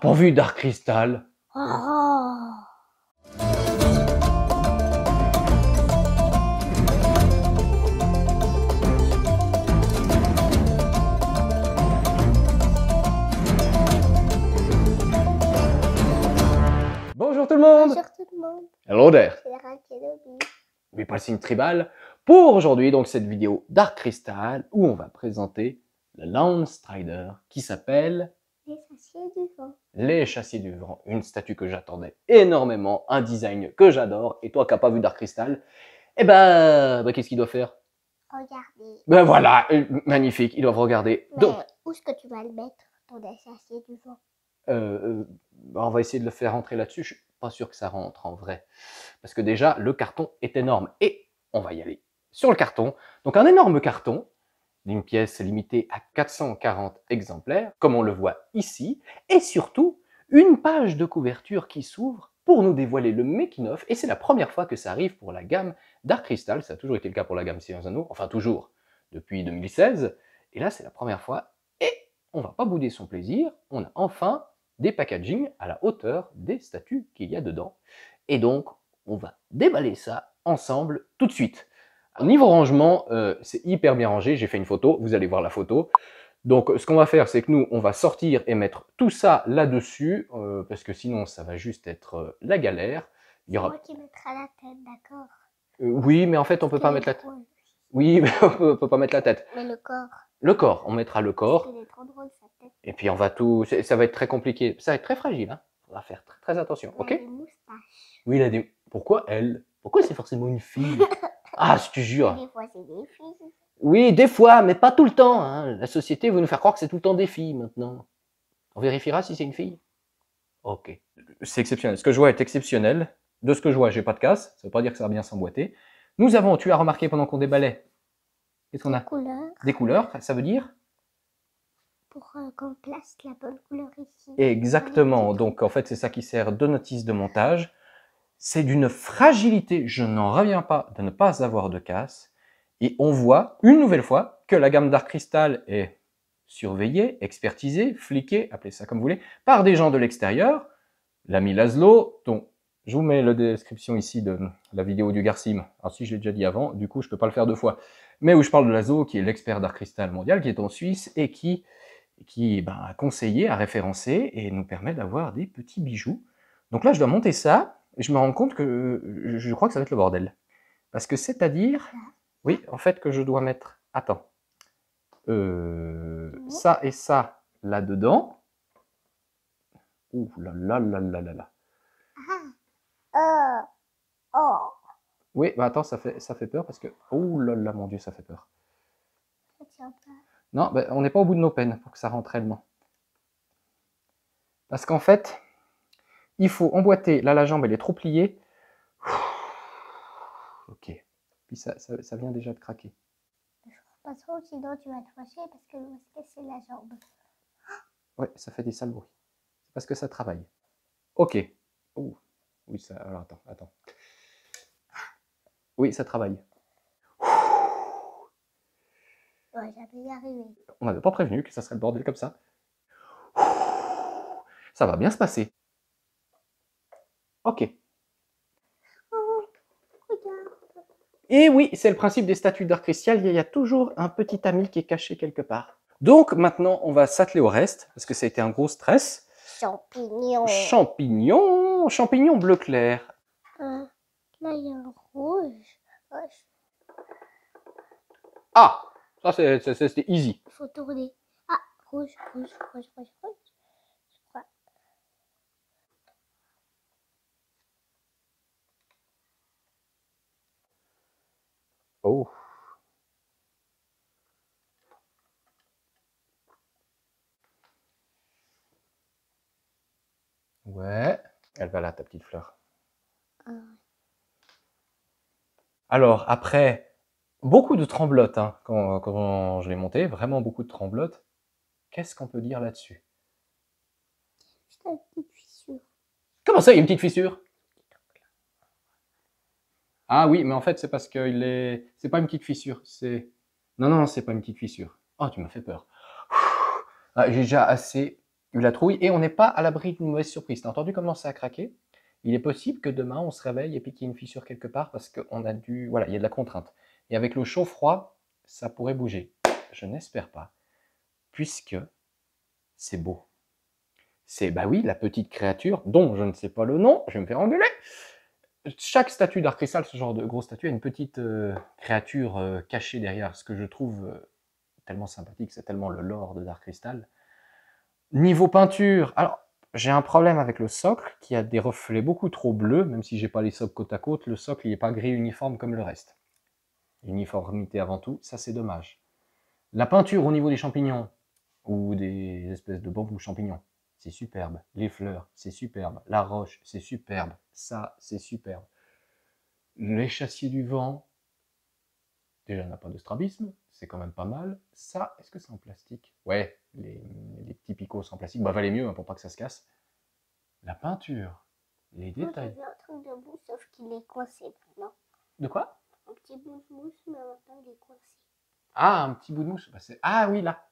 pas vu Dark Crystal? Oh. Bonjour tout le monde! Bonjour tout le monde, Hello there! c'est Lara Kenobi. Oui, pas le signe tribal. Pour aujourd'hui, donc cette vidéo Dark Crystal, où on va présenter le Lance Strider qui s'appelle Les sachets du vent. Les Chassiers du Vent. Une statue que j'attendais énormément, un design que j'adore. Et toi qui n'as pas vu Dark Crystal, eh ben qu'est-ce qu'il doit faire? Regardez. Ben voilà, magnifique, ils doivent regarder. Mais Donc, où est-ce que tu vas le mettre, ton sachet du vent? on va essayer de le faire rentrer là-dessus. Je suis pas sûr que ça rentre en vrai. Parce que déjà, le carton est énorme. Et on va y aller sur le carton. Donc un énorme carton d'une pièce limitée à 440 exemplaires, comme on le voit ici. Et surtout, une page de couverture qui s'ouvre pour nous dévoiler le making-of. Et c'est la première fois que ça arrive pour la gamme Dark Crystal. Ça a toujours été le cas pour la gamme Seigneur des Anneaux. Enfin, toujours, depuis 2016. Et là, c'est la première fois. Et on va pas bouder son plaisir. On a enfin des packaging à la hauteur des statues qu'il y a dedans. Et donc, on va déballer ça ensemble tout de suite. Au niveau rangement, c'est hyper bien rangé. J'ai fait une photo, vous allez voir la photo. Donc, ce qu'on va faire, c'est que nous, on va sortir et mettre tout ça là-dessus, parce que sinon, ça va juste être la galère. Il y aura... C'est moi qui mettrai la tête, d'accord? oui, mais en fait, on peut pas mettre la tête. Oui, mais on peut pas mettre la tête. Mais le corps. Le corps, on mettra le corps. Il est trop drôle, sa tête. Et puis, on va tout... Ça va être très compliqué. Ça va être très fragile, hein. On va faire très, très attention, ok? Il a des moustaches. Oui, il a des... Pourquoi elle? Pourquoi c'est forcément une fille? Ah, je te jure. Des fois, c'est des filles. Oui, des fois, mais pas tout le temps. Hein. La société veut nous faire croire que c'est tout le temps des filles maintenant. On vérifiera si c'est une fille. Ok. C'est exceptionnel. Ce que je vois est exceptionnel. De ce que je vois, j'ai pas de casse. Ça veut pas dire que ça va bien s'emboîter. Nous avons, tu as remarqué pendant qu'on déballait, qu'est-ce qu'on a? Couleurs. Des couleurs. Ça veut dire? Pour qu'on place la bonne couleur ici. Exactement. Donc en fait, c'est ça qui sert de notice de montage. C'est d'une fragilité. Je n'en reviens pas de ne pas avoir de casse. Et on voit une nouvelle fois que la gamme Dark Crystal est surveillée, expertisée, fliquée, appelez ça comme vous voulez, par des gens de l'extérieur. L'ami Laszlo, dont je vous mets la description ici de la vidéo du Garcim. Alors si je l'ai déjà dit avant, du coup je peux pas le faire deux fois. Mais où je parle de Laszlo, qui est l'expert Dark Crystal mondial, qui est en Suisse et qui a conseillé, a référencé et nous permet d'avoir des petits bijoux. Donc là je dois monter ça et je me rends compte que je crois que ça va être le bordel. Parce que c'est-à-dire... oui, en fait, que je dois mettre... attends. Ça et ça là-dedans. Ouh là là là là là là. Oh. Oui, bah attends, ça fait peur parce que... ouh là là, mon Dieu, ça fait peur. Ça tient pas. Non, bah, on n'est pas au bout de nos peines pour que ça rentre réellement. Parce qu'en fait, il faut emboîter. Là, la jambe, elle est trop pliée. Ok. Puis ça vient déjà de craquer. Pas trop, sinon tu vas te fâcher parce que va se casser la jambe. Ouais, ça fait des sales bruits. C'est parce que ça travaille. Ok. Ouh. Oui, ça... alors, attends. Oui, ça travaille. Ouais, j'allais y arriver. On n'avait pas prévenu que ça serait le bordel comme ça. Ça va bien se passer. Ok. Oh, regarde. Et oui, c'est le principe des statues Dark Crystal, il y a toujours un petit ami qui est caché quelque part. Donc maintenant, on va s'atteler au reste, parce que ça a été un gros stress. Champignons. Champignons bleu clair. Là, il y a un rouge. Ah, ça c'était easy. Il faut tourner. Ah, rouge. Je crois. Oh. Ouais, elle va là, ta petite fleur. Alors, après, beaucoup de tremblotes, hein, quand je l'ai monté, vraiment beaucoup de tremblotes. Qu'est-ce qu'on peut dire là-dessus? Juste une petite fissure. Comment ça, il y a une petite fissure? Ah oui, mais en fait, c'est parce qu'il est... c'est pas une petite fissure, c'est... non, c'est pas une petite fissure. Oh, tu m'as fait peur. Ah, j'ai déjà assez eu la trouille et on n'est pas à l'abri d'une mauvaise surprise. T'as entendu comment ça a craqué? Il est possible que demain on se réveille et puis qu'il y ait une fissure quelque part parce qu'on a dû... Voilà, il y a de la contrainte. Et avec le chaud-froid, ça pourrait bouger. Je n'espère pas, puisque c'est beau. C'est, bah oui, la petite créature dont je ne sais pas le nom, je vais me faire engueuler. Chaque statue d'Art Cristal, ce genre de grosse statue, a une petite créature cachée derrière, ce que je trouve tellement sympathique, c'est tellement le lore de Dark Crystal. Niveau peinture, alors j'ai un problème avec le socle qui a des reflets beaucoup trop bleus, même si j'ai pas les socles côte à côte, le socle il n'est pas gris uniforme comme le reste. Uniformité avant tout, ça c'est dommage. La peinture au niveau des champignons, ou des espèces de bambous champignons, c'est superbe. Les fleurs, c'est superbe. La roche, c'est superbe. Ça, c'est superbe. L'échassier du vent, déjà, il n'a pas de strabisme, c'est quand même pas mal. Ça, est-ce que c'est en plastique? Ouais, les petits picots en plastique, bah valait mieux hein, pour pas que ça se casse. La peinture, les Moi, j'ai détails. vu un truc de bout, sauf qu'il est coincé maintenant. De quoi? Un petit bout de mousse, mais maintenant il est coincé. Ah, un petit bout de mousse. Bah, ah oui, là.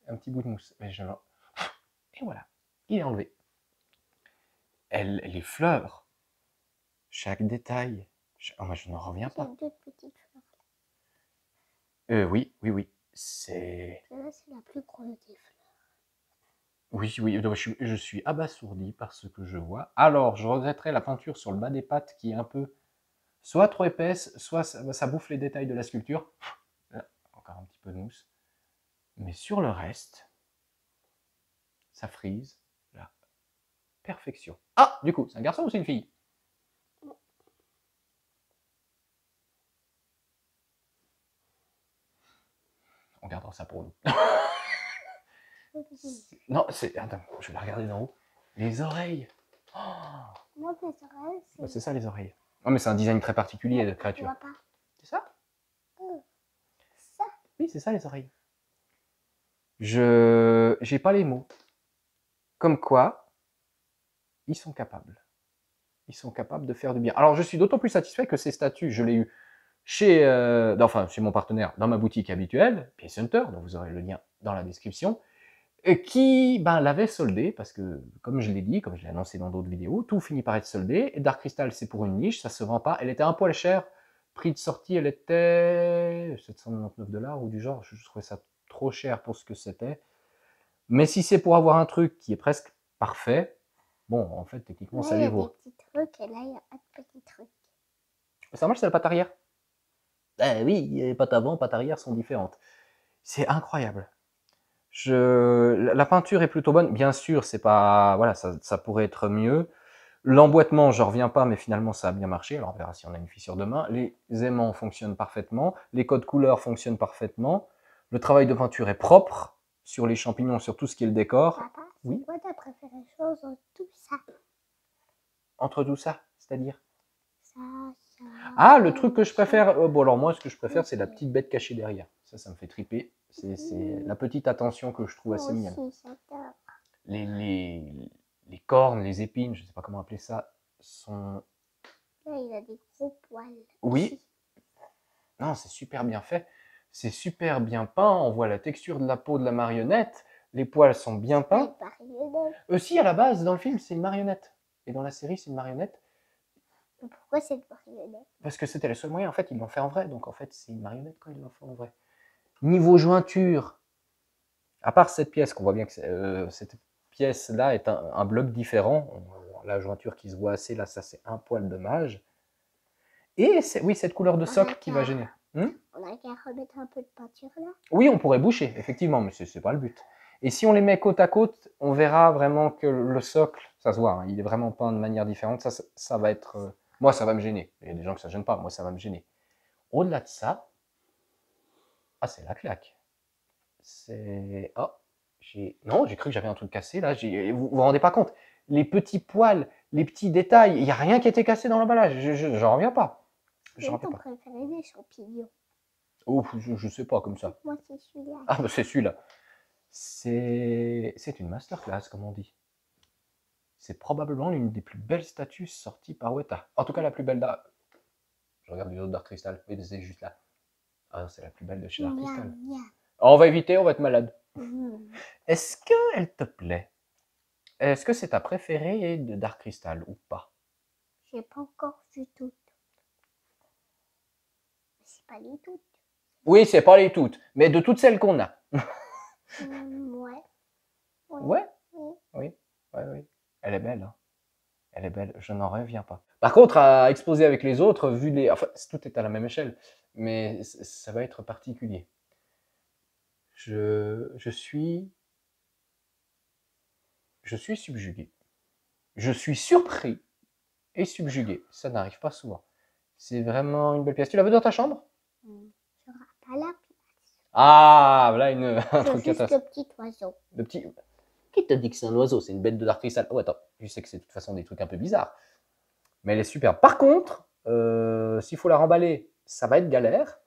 Un petit bout de mousse. Mais et voilà, il est enlevé. Les fleurs, chaque détail. Oh, moi, je n'en reviens Il y a pas. deux petites fleurs. Oui, oui, oui. C'est... Celle-là, c'est la plus grosse des fleurs. Oui, oui, je suis abasourdi par ce que je vois. Alors, je regretterais la peinture sur le bas des pattes qui est un peu soit trop épaisse, soit ça bouffe les détails de la sculpture. Là, encore un petit peu de mousse. Mais sur le reste, ça frise la perfection. Ah, du coup, c'est un garçon ou c'est une fille? On gardera ça pour nous. Non, c'est... Attends, je vais la regarder d'en haut. Les oreilles. Oh, Moi, mes oreilles, c'est... c'est ça les oreilles. Non, mais c'est un design très particulier de Tu créature. vois pas. C'est ça? Ça. Oui, c'est ça les oreilles. J'ai pas les mots. Comme quoi, ils sont capables. Ils sont capables de faire du bien. Alors, je suis d'autant plus satisfait que ces statues, je l'ai eu chez mon partenaire, dans ma boutique habituelle, Piece Hunter, dont vous aurez le lien dans la description, qui l'avait soldé, parce que, comme je l'ai dit, comme je l'ai annoncé dans d'autres vidéos, tout finit par être soldé. Et Dark Crystal, c'est pour une niche, ça se vend pas. Elle était un poil chère. Prix de sortie, elle était 799 $ ou du genre. Je trouvais ça trop cher pour ce que c'était. Mais si c'est pour avoir un truc qui est presque parfait, bon, en fait, techniquement, ça les vaut. Il y a des petits trucs, et là, il n'y a pas de petits trucs. Ça marche, c'est la patte arrière. Eh oui, les pattes avant, pattes arrière sont différentes. C'est incroyable. La peinture est plutôt bonne. Bien sûr, c'est pas, voilà, ça pourrait être mieux. L'emboîtement, je reviens pas, mais finalement, ça a bien marché. Alors, on verra si on a une fissure demain. Les aimants fonctionnent parfaitement. Les codes couleurs fonctionnent parfaitement. Le travail de peinture est propre sur les champignons, sur tout ce qui est le décor. Papa, c'est Oui. quoi ta préférée chose dans tout ça? Entre tout ça, c'est-à-dire? Ça. Ah, le truc que je préfère, bon alors moi, ce que je préfère, c'est la petite bête cachée derrière. Ça me fait triper. C'est la petite attention que je trouve assez mignonne. Les cornes, les épines, je ne sais pas comment appeler ça, sont... Là, il a des gros poils. Oui. Non, c'est super bien fait. C'est super bien peint. On voit la texture de la peau de la marionnette. Les poils sont bien peints. Aussi, à la base, dans le film, c'est une marionnette. Et dans la série, c'est une marionnette. Pourquoi c'est une marionnette? Parce que c'était le seul moyen. En fait, ils l'ont fait en vrai. Donc, en fait, c'est une marionnette quand ils l'ont fait en vrai. Niveau jointure, à part cette pièce, qu'on voit bien que cette pièce-là est un bloc différent. La jointure qui se voit assez, là, ça, c'est un poil de mage. Et oui, cette couleur de socle qui va gêner. On a qu'à remettre un peu de peinture là. Oui, on pourrait boucher, effectivement, mais c'est pas le but. Et si on les met côte à côte, on verra vraiment que le socle, ça se voit, hein, il est vraiment peint de manière différente. Ça va être... moi, ça va me gêner. Il y a des gens que ça ne gêne pas, moi, ça va me gêner. Au-delà de ça, ah, c'est la claque. C'est... Oh, non, j'ai cru que j'avais un truc cassé, là. Vous vous rendez pas compte? Les petits poils, les petits détails, il n'y a rien qui a été cassé dans l'emballage. J'en reviens pas. C'est ton préféré des champignons? Oh, je sais pas, comme ça. Moi, c'est celui-là. Ah, bah c'est celui-là. C'est une masterclass, comme on dit. C'est probablement l'une des plus belles statues sorties par Weta. En tout cas, la plus belle d'Art... Je regarde les autres Dark Crystal. Oui, c'est juste là. Ah, c'est la plus belle de chez Dark Crystal. Oh, on va éviter, on va être malade. Est-ce qu'elle te plaît? Est-ce que c'est ta préférée de Dark Crystal ou pas? J'ai pas encore vu toutes. C'est pas les toutes. Oui, c'est pas les toutes, mais de toutes celles qu'on a. Ouais. Ouais, Oui. oui, oui. Elle est belle, hein. Elle est belle, je n'en reviens pas. Par contre, à exposer avec les autres, vu les... Enfin, tout est à la même échelle, mais ça va être particulier. Je suis subjugué. Je suis surpris et subjugué. Ça n'arrive pas souvent. C'est vraiment une belle pièce. Tu la veux dans ta chambre? Tu n'auras pas la place. Ah, voilà un truc Juste le catastrophique. petit oiseau. Le petit... Qui t'a dit que c'est un oiseau? C'est une bête de Dark Crystal. Oh, attends, je sais que c'est de toute façon des trucs un peu bizarres. Mais elle est superbe. Par contre, s'il faut la remballer, ça va être galère.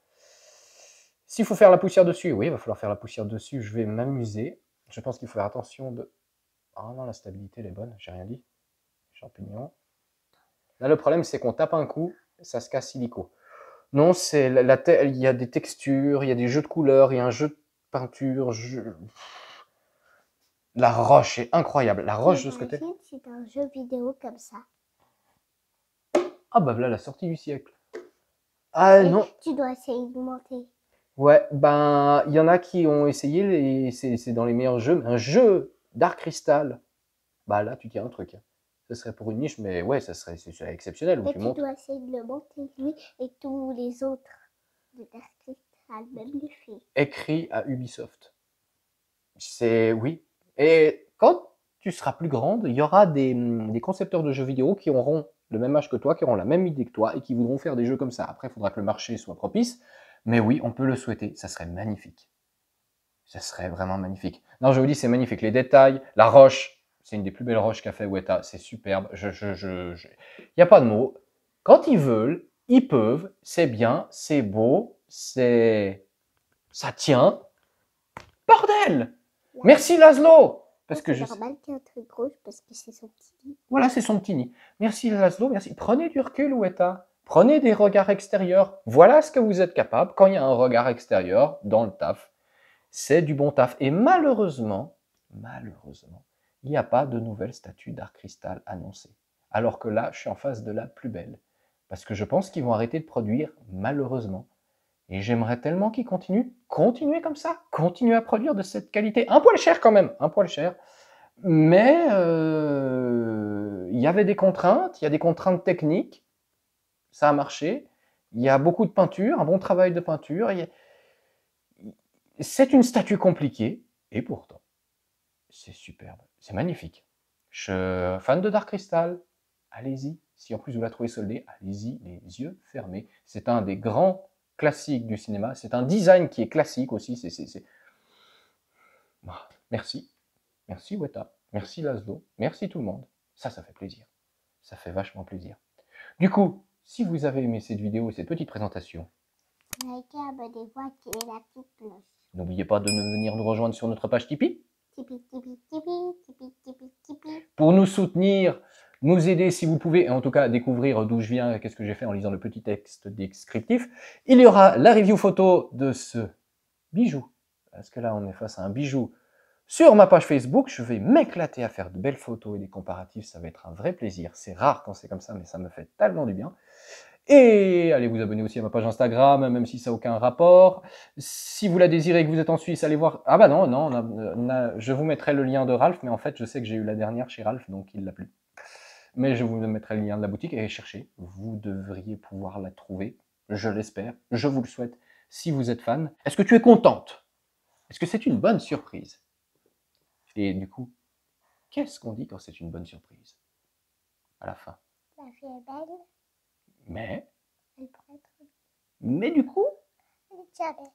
S'il faut faire la poussière dessus, oui, il va falloir faire la poussière dessus. Je vais m'amuser. Je pense qu'il faut faire attention de... Ah non, la stabilité, elle est bonne. J'ai rien dit. Champignons. Là, le problème, c'est qu'on tape un coup, ça se casse illico. Non, c'est il y a des textures, il y a des jeux de couleurs, il y a un jeu de peinture. La roche est incroyable. La roche de ce côté. C'est un jeu vidéo comme ça. Ah bah voilà la sortie du siècle. Ah Et non. tu dois essayer de monter. Ouais, ben il y en a qui ont essayé, et c'est dans les meilleurs jeux. Mais un jeu Dark Crystal, bah là tu tiens un truc. Ce serait pour une niche, mais ouais, c'est exceptionnel. Où Et tu tu montes. dois essayer de le monter, lui et tous les autres de Dark Crystal, même le fait. Écrit à Ubisoft. C'est oui. Et quand tu seras plus grande, il y aura des concepteurs de jeux vidéo qui auront le même âge que toi, qui auront la même idée que toi et qui voudront faire des jeux comme ça. Après, il faudra que le marché soit propice. Mais oui, on peut le souhaiter. Ça serait magnifique. Ça serait vraiment magnifique. Non, je vous dis, c'est magnifique. Les détails, la roche, c'est une des plus belles roches qu'a fait Weta. C'est superbe. Il n'y a pas de mots. Quand ils veulent, ils peuvent. C'est bien, c'est beau, ça tient. Bordel! Ouais. Merci Laszlo! Parce que c'est normal qu'il y ait un truc rouge parce que c'est son petit nid. Voilà, c'est son petit nid. Merci Laszlo, merci. Prenez du recul, Weta. Prenez des regards extérieurs. Voilà ce que vous êtes capable quand il y a un regard extérieur dans le taf. C'est du bon taf. Et malheureusement, il n'y a pas de nouvelle statue Dark Crystal annoncée. Alors que là, je suis en face de la plus belle. Parce que je pense qu'ils vont arrêter de produire, malheureusement. Et j'aimerais tellement qu'ils continuent. Continuez comme ça. Continuez à produire de cette qualité. Un poil cher quand même, un poil cher. Mais il y avait des contraintes, il y a des contraintes techniques. Ça a marché. Il y a beaucoup de peinture, un bon travail de peinture. C'est une statue compliquée. Et pourtant, c'est superbe. C'est magnifique. Je suis fan de Dark Crystal. Allez-y. Si en plus vous la trouvez soldée, allez-y les yeux fermés. C'est un des grands classiques du cinéma. C'est un design qui est classique aussi. Merci. Merci Weta. Merci Laszlo. Merci tout le monde. Ça fait plaisir. Ça fait vachement plaisir. Du coup, si vous avez aimé cette vidéo et cette petite présentation, likez, abonnez-vous, activez la petite cloche. N'oubliez pas de venir nous rejoindre sur notre page Tipeee. Tipeee, Tipeee, Tipeee, Tipeee, Tipeee, Tipeee. Pour nous soutenir, nous aider si vous pouvez, et en tout cas découvrir d'où je viens, qu'est-ce que j'ai fait en lisant le petit texte descriptif. Il y aura la review photo de ce bijou. Parce que là, on est face à un bijou. Sur ma page Facebook, je vais m'éclater à faire de belles photos et des comparatifs. Ça va être un vrai plaisir. C'est rare quand c'est comme ça, mais ça me fait tellement du bien. Et allez vous abonner aussi à ma page Instagram, même si ça n'a aucun rapport. Si vous la désirez et que vous êtes en Suisse, allez voir... Ah bah non, je vous mettrai le lien de Ralph, mais en fait, je sais que j'ai eu la dernière chez Ralph, donc il l'a plus. Mais je vous mettrai le lien de la boutique et cherchez. Vous devriez pouvoir la trouver, je l'espère, je vous le souhaite, si vous êtes fan. Est-ce que tu es contente? Est-ce que c'est une bonne surprise? Et du coup, qu'est-ce qu'on dit quand c'est une bonne surprise? À la fin. La vie est belle. Mais Elle pourrait être... du coup, Elle est déjà belle.